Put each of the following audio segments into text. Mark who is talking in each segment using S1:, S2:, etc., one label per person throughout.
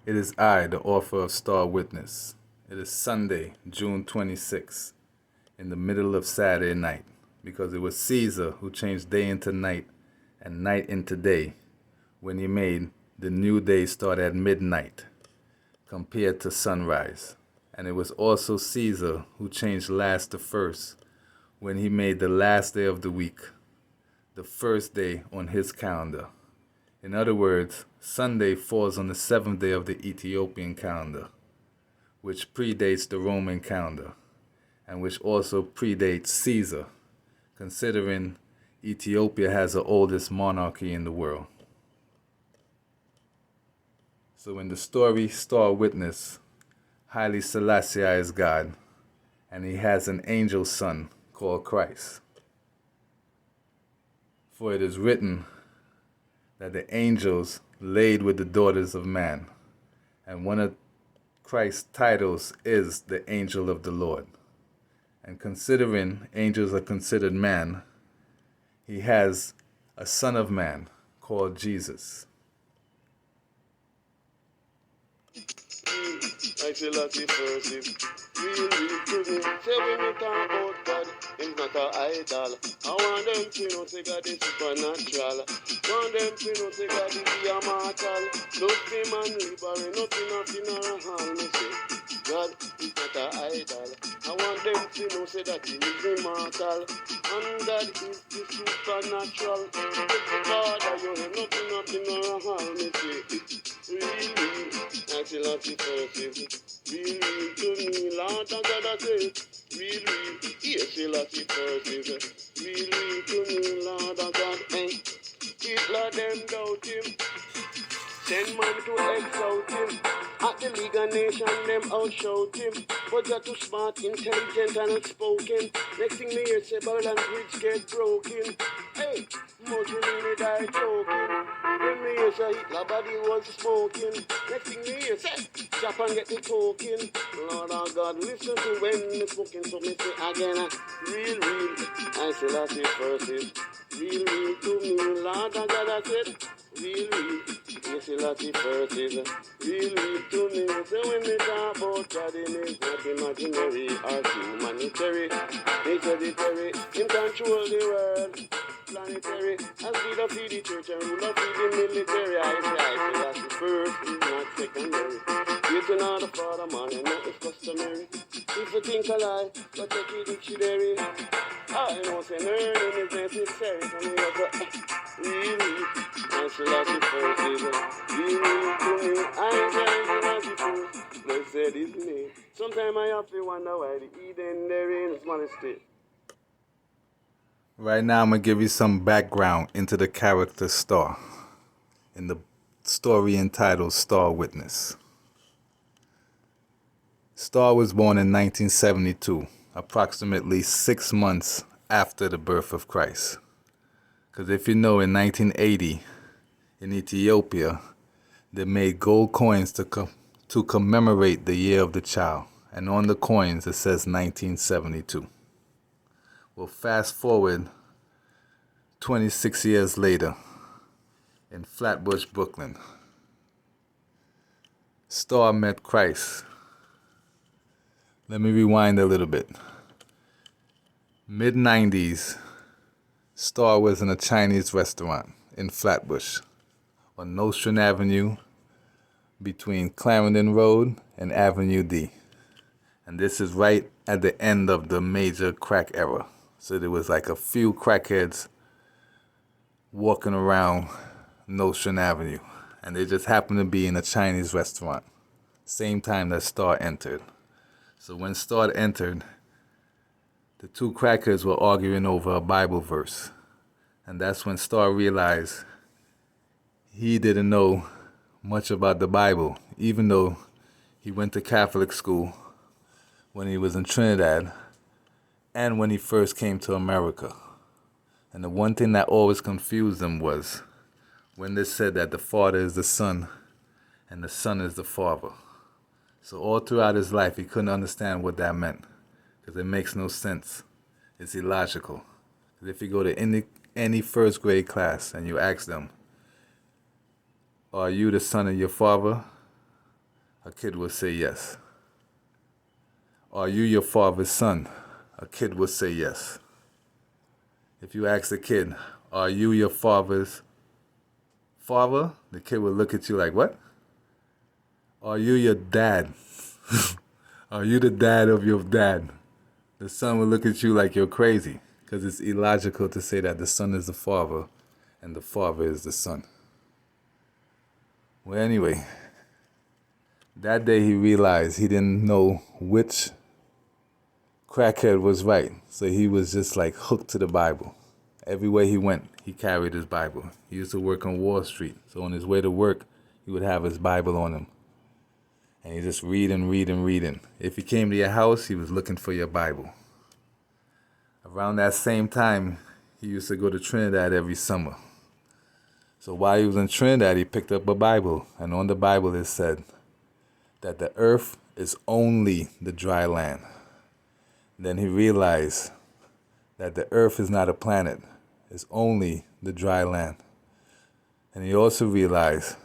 S1: It is I, the author of Star Witness. It is Sunday, June 26th, in the middle of Saturday night, because it was Caesar who changed day into night and night into day when he made the new day start at midnight compared to sunrise. And it was also Caesar who changed last to first when he made the last day of the week the first day on his calendar. In other words, Sunday falls on the seventh day of the Ethiopian calendar, which predates the Roman calendar, and which also predates Caesar, considering Ethiopia has the oldest monarchy in the world. So in the story Star Witness, HAILE SELASSIE is God, and he has an angel son called Christ. For it is written that the angels laid with the daughters of man, and one of Christ's titles is the angel of the Lord. And considering angels are considered man, he has a son of man called Jesus.
S2: I feel like the first is real to me. Say when me talk about God, he's not an idol. I want them to know say God is supernatural. Want them to know say God is the immortal. Love him and liberate, nothing in our hand. Me say God is not an idol. I want them to know say that he is immortal. And God is the supernatural. Father, you have nothing in our hand. Me say real. I feel like the first is real to me, Lord and God I say, real, yes, feel like the first is real to me, Lord and God, Hitler them doubt him, send man to exalt him, at the League of Nations them outshout him, but you're too smart, intelligent and outspoken, next thing me hear say Babylon bridge get broken, hey, Mussolini die choking, then me hear say Hitler body was smoking, next thing me hear say Japan get the token, Lord our God, listen to when me smoking, so me say again, real, I say that's the first is, real to me, Lord our God I said, real, you see that's the first is, real to me, so when me talk about God, it is not imaginary or humanitary, hereditary, him control the world, planetary, as leader for the church and ruler for the military, I say that's the first, is not secondary. You can know the father man, and know it's customary. If you think a lie, go take the dictionary. I know say learning is necessary, so me have to really, I feel like the first is really to me. I ain't trying to the first, blessed is me. Sometimes I have to wonder why the Eden there in small state.
S1: Right now I'm going to give you some background into the character Star in the story entitled Star Witness. Star was born in 1972, approximately 6 months after the birth of Christ. Because if you know, in 1980, in Ethiopia, they made gold coins to commemorate the year of the child. And on the coins, it says 1972. Well, fast forward 26 years later, in Flatbush, Brooklyn, Star met Christ. Let me rewind a little bit. Mid-90s, Star was in a Chinese restaurant in Flatbush on Nostrand Avenue between Clarendon Road and Avenue D. And this is right at the end of the major crack era. So there was like a few crackheads walking around Nostrand Avenue. And they just happened to be in a Chinese restaurant. Same time that Star entered. So when Star entered, the two crackers were arguing over a Bible verse. And that's when Star realized he didn't know much about the Bible, even though he went to Catholic school when he was in Trinidad and when he first came to America. And the one thing that always confused him was when they said that the Father is the Son and the Son is the Father. So all throughout his life, he couldn't understand what that meant, because it makes no sense. It's illogical. If you go to any first grade class and you ask them, are you the son of your father? A kid will say yes. Are you your father's son? A kid will say yes. If you ask the kid, are you your father's father? The kid will look at you like, what? Are you your dad? Are you the dad of your dad? The son will look at you like you're crazy, because it's illogical to say that the son is the father and the father is the son. Well, anyway, that day he realized he didn't know which crackhead was right, so he was just like hooked to the Bible. Everywhere he went, he carried his Bible. He used to work on Wall Street, so on his way to work, he would have his Bible on him. And he just reading. If he came to your house, he was looking for your Bible. Around that same time, he used to go to Trinidad every summer. So while he was in Trinidad, he picked up a Bible, and on the Bible it said that the earth is only the dry land. Then he realized that the earth is not a planet, it's only the dry land. And he also realized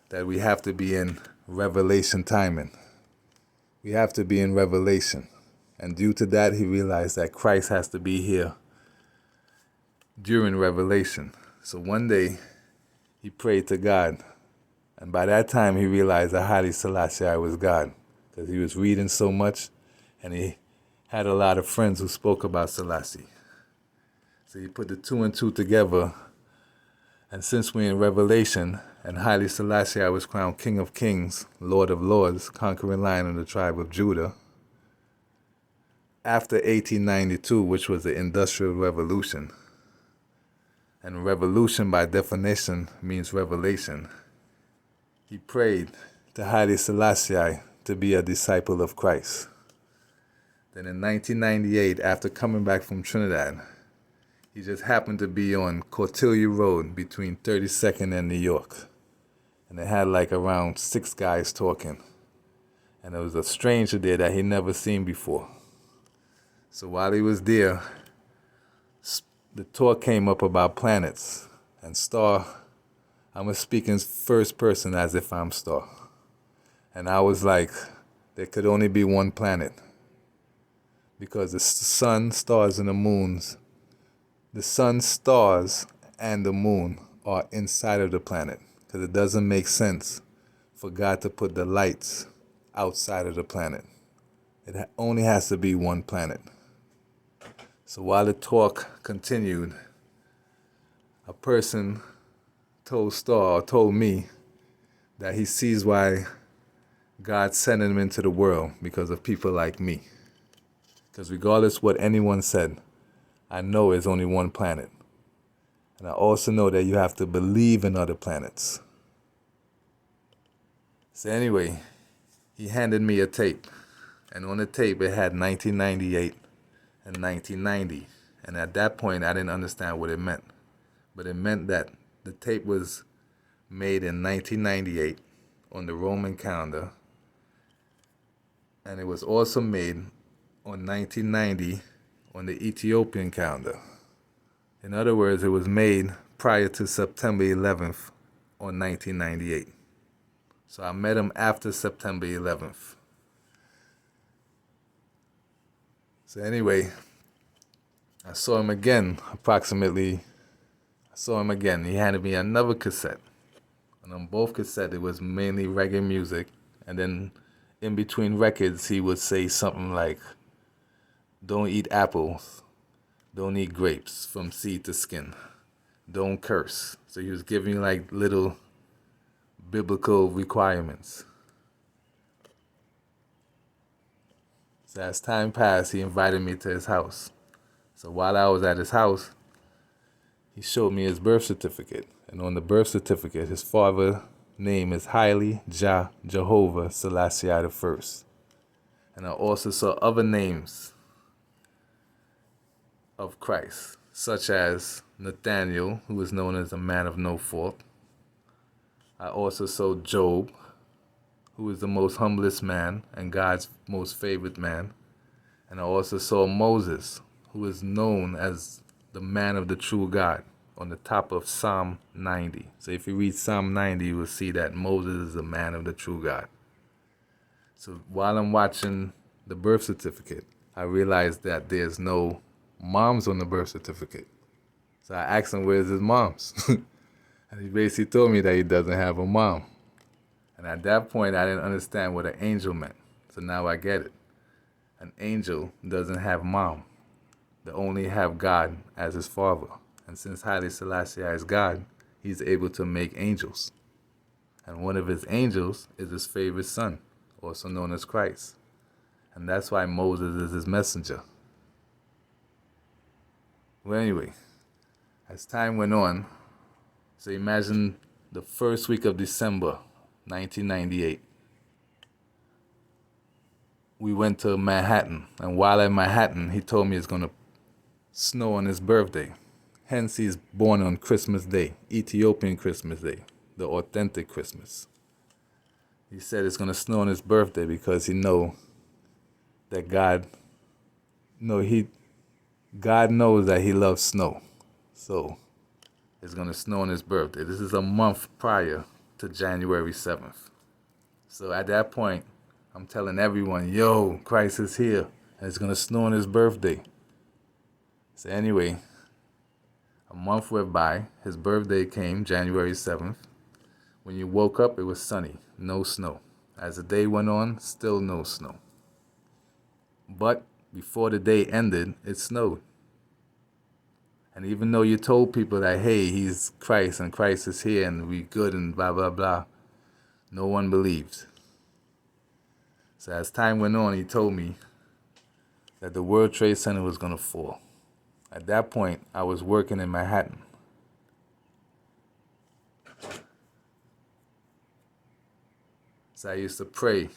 S1: that we have to be in revelation timing. We have to be in revelation. And due to that, he realized that Christ has to be here during revelation. So one day, he prayed to God. And by that time, he realized that HAILE SELASSIE was God, because he was reading so much, and he had a lot of friends who spoke about Selassie. So he put the two and two together. And since we're in Revelation, and HAILE SELASSIE was crowned King of Kings, Lord of Lords, conquering Lion of the tribe of Judah, after 1892, which was the Industrial Revolution, and revolution by definition means revelation, he prayed to HAILE SELASSIE to be a disciple of Christ. Then in 1998, after coming back from Trinidad, he just happened to be on Cordelia Road between 32nd and New York. And they had like around 6 guys talking. And there was a stranger there that he never seen before. So while he was there, the talk came up about planets and star. I'm speaking first person as if I'm star. And I was like, there could only be one planet. Because the sun, stars, and the moons, the sun, stars, and the moon are inside of the planet. Because it doesn't make sense for God to put the lights outside of the planet. It only has to be one planet. So while the talk continued, a person told me that he sees why God sent him into the world because of people like me. Because regardless what anyone said, I know there's only one planet. And I also know that you have to believe in other planets. So anyway, he handed me a tape. And on the tape, it had 1998 and 1990. And at that point, I didn't understand what it meant. But it meant that the tape was made in 1998 on the Roman calendar. And it was also made on 1990 on the Ethiopian calendar. In other words, it was made prior to September 11th on 1998. So I met him after September 11th. So anyway, I saw him again He handed me another cassette. And on both cassettes, it was mainly reggae music. And then in between records, he would say something like, don't eat apples, don't eat grapes from seed to skin, don't curse. So he was giving me like little biblical requirements. So as time passed, he invited me to his house. So while I was at his house, he showed me his birth certificate. And on the birth certificate, his father's name is HAILE Jehovah Selassie I. And I also saw other names of Christ, such as Nathaniel, who was known as a man of no fault. I also saw Job, who is the most humblest man and God's most favorite man. And I also saw Moses, who is known as the man of the true God, on the top of Psalm 90. So if you read Psalm 90, you will see that Moses is the man of the true God. So while I'm watching the birth certificate, I realized that there's no moms on the birth certificate. So I asked him, where's his moms? And he basically told me that he doesn't have a mom. And at that point, I didn't understand what an angel meant. So now I get it. An angel doesn't have mom. They only have God as his father. And since Haile Selassie is God, he's able to make angels. And one of his angels is his favorite son, also known as Christ. And that's why Moses is his messenger. Well, anyway, as time went on, so imagine the first week of December, 1998. We went to Manhattan, and while in Manhattan, he told me it's going to snow on his birthday. Hence, he's born on Christmas Day, Ethiopian Christmas Day, the authentic Christmas. He said it's going to snow on his birthday because he know that God knows that he loves snow. So it's going to snow on his birthday. This is a month prior to January 7th. So at that point, I'm telling everyone, yo, Christ is here, and it's going to snow on his birthday. So anyway, a month went by. His birthday came, January 7th. When you woke up, it was sunny, no snow. As the day went on, still no snow. But before the day ended, it snowed. And even though you told people that, hey, he's Christ and Christ is here and we good and blah, blah, blah, no one believed. So as time went on, he told me that the World Trade Center was going to fall. At that point, I was working in Manhattan. So I used to pray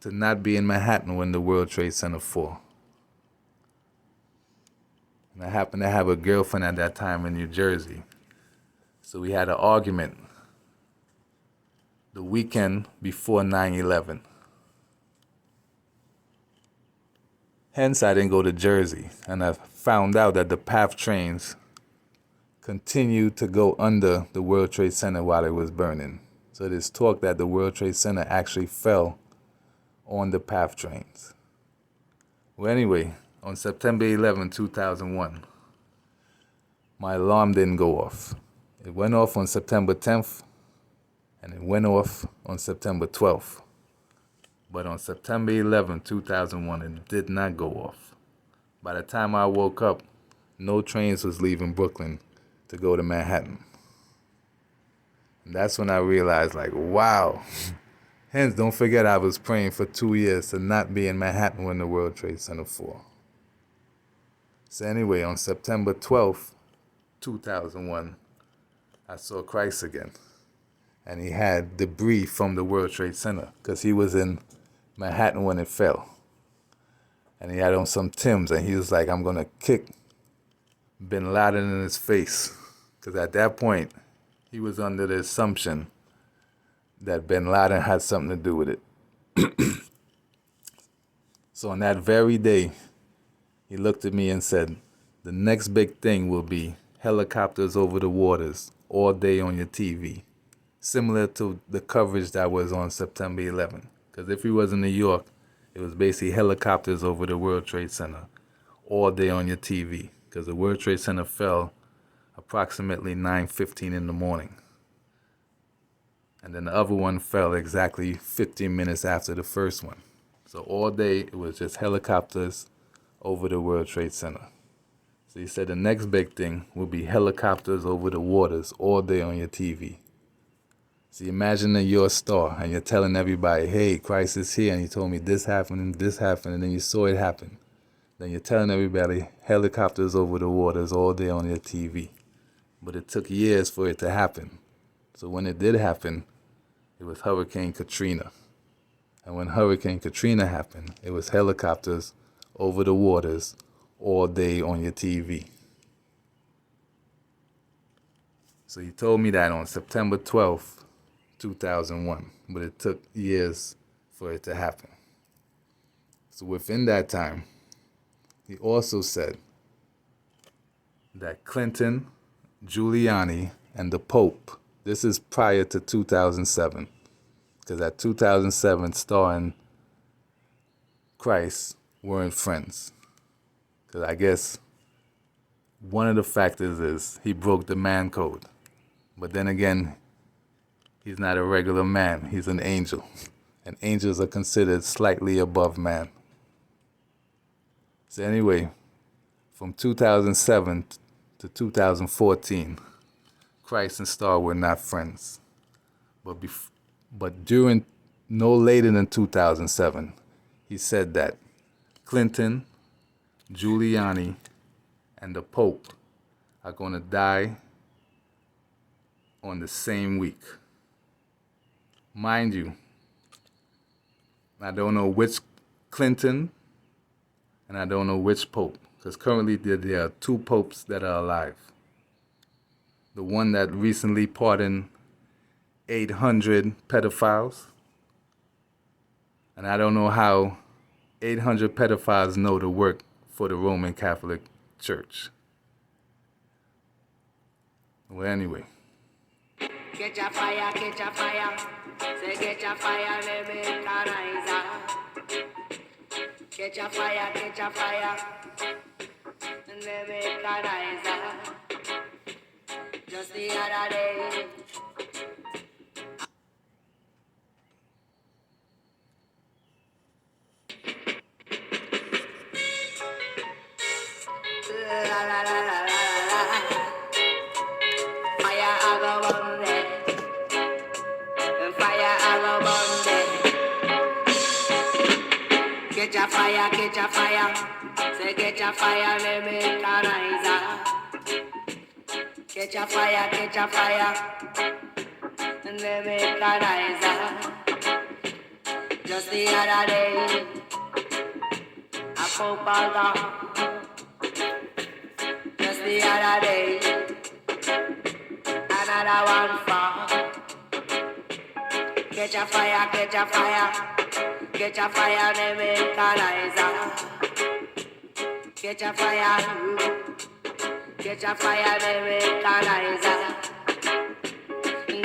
S1: to not be in Manhattan when the World Trade Center fall. And I happened to have a girlfriend at that time in New Jersey. So we had an argument the weekend before 9/11. Hence, I didn't go to Jersey. And I found out that the PATH trains continued to go under the World Trade Center while it was burning. So there's talk that the World Trade Center actually fell on the PATH trains. Well, anyway, on September 11, 2001, my alarm didn't go off. It went off on September 10th, and it went off on September 12th. But on September 11, 2001, it did not go off. By the time I woke up, no trains was leaving Brooklyn to go to Manhattan. And that's when I realized, like, wow. Hence, don't forget I was praying for 2 years to not be in Manhattan when the World Trade Center fell. So anyway, on September 12th, 2001, I saw Christ again. And he had debris from the World Trade Center because he was in Manhattan when it fell. And he had on some Timbs, and he was like, I'm going to kick Bin Laden in his face. Because at that point, he was under the assumption that Bin Laden had something to do with it. So on that very day, he looked at me and said, the next big thing will be helicopters over the waters all day on your TV. Similar to the coverage that was on September 11. Because if he was in New York, it was basically helicopters over the World Trade Center all day on your TV. Because the World Trade Center fell approximately 9:15 in the morning. And then the other one fell exactly 15 minutes after the first one. So all day, it was just helicopters over the World Trade Center. So he said the next big thing will be helicopters over the waters all day on your TV. So imagine that you're a star and you're telling everybody, hey, Christ is here, and he told me this happened, and then you saw it happen. Then you're telling everybody helicopters over the waters all day on your TV. But it took years for it to happen. So when it did happen, it was Hurricane Katrina. And when Hurricane Katrina happened, it was helicopters over the waters all day on your TV. So he told me that on September 12th, 2001, but it took years for it to happen. So within that time, he also said that Clinton, Giuliani, and the Pope, this is prior to 2007, because at 2007, starting Christ weren't friends. Because I guess one of the factors is he broke the man code. But then again, he's not a regular man, he's an angel. And angels are considered slightly above man. So anyway, from 2007 to 2014, Christ and Star were not friends. But during no later than 2007, he said that Clinton, Giuliani, and the Pope are going to die on the same week. Mind you, I don't know which Clinton and I don't know which Pope, because currently there are two popes that are alive. The one that recently pardoned 800 pedophiles, and I don't know how 800 pedophiles know to work for the Roman Catholic Church. Well, anyway.
S3: Catch a fire, catch a fire. Say catch a fire, let me canalize. Catch a fire, let me canalize. Just the other day. La la la la la la. Fire I go on there. Fire I go on there. Catch a fire, catch a fire. Say catch a fire, let me canalize. Catch a fire, and let me canalize. Just the other day, I spoke about. Just the other day, another one fall. Catch a fire, catch a fire. Catch a fire, let me canalize. Catch a fire, let me canalize.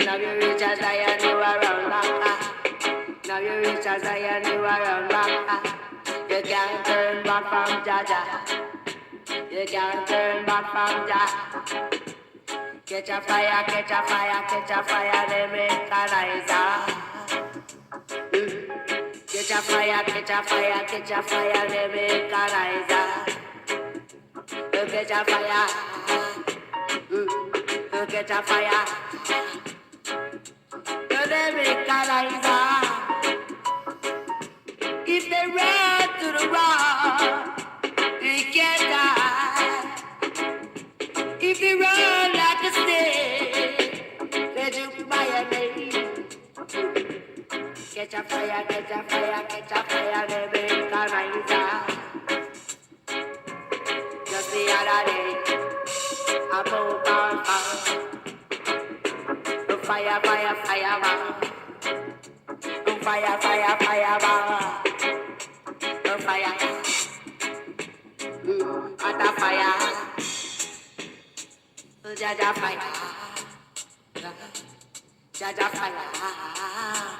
S3: Now you reach as I and you around back. Now you reach as I and you around back. You can't turn back from Jaja. You can't turn back from Jaja. Catch a fire, let me canalize. Catch a fire, let me canalize. Catch a fire, catch a fire, let me canalize. If they run to the rock, they can't die. If they run like a snake, they just by a name. Catch a fire, let me canalize. Just the other day, I broke on fire. Fire, fire, fire, fire. Fire, fire, fire, fire. Fire. At a fire. Jaja fire. Jaja fire.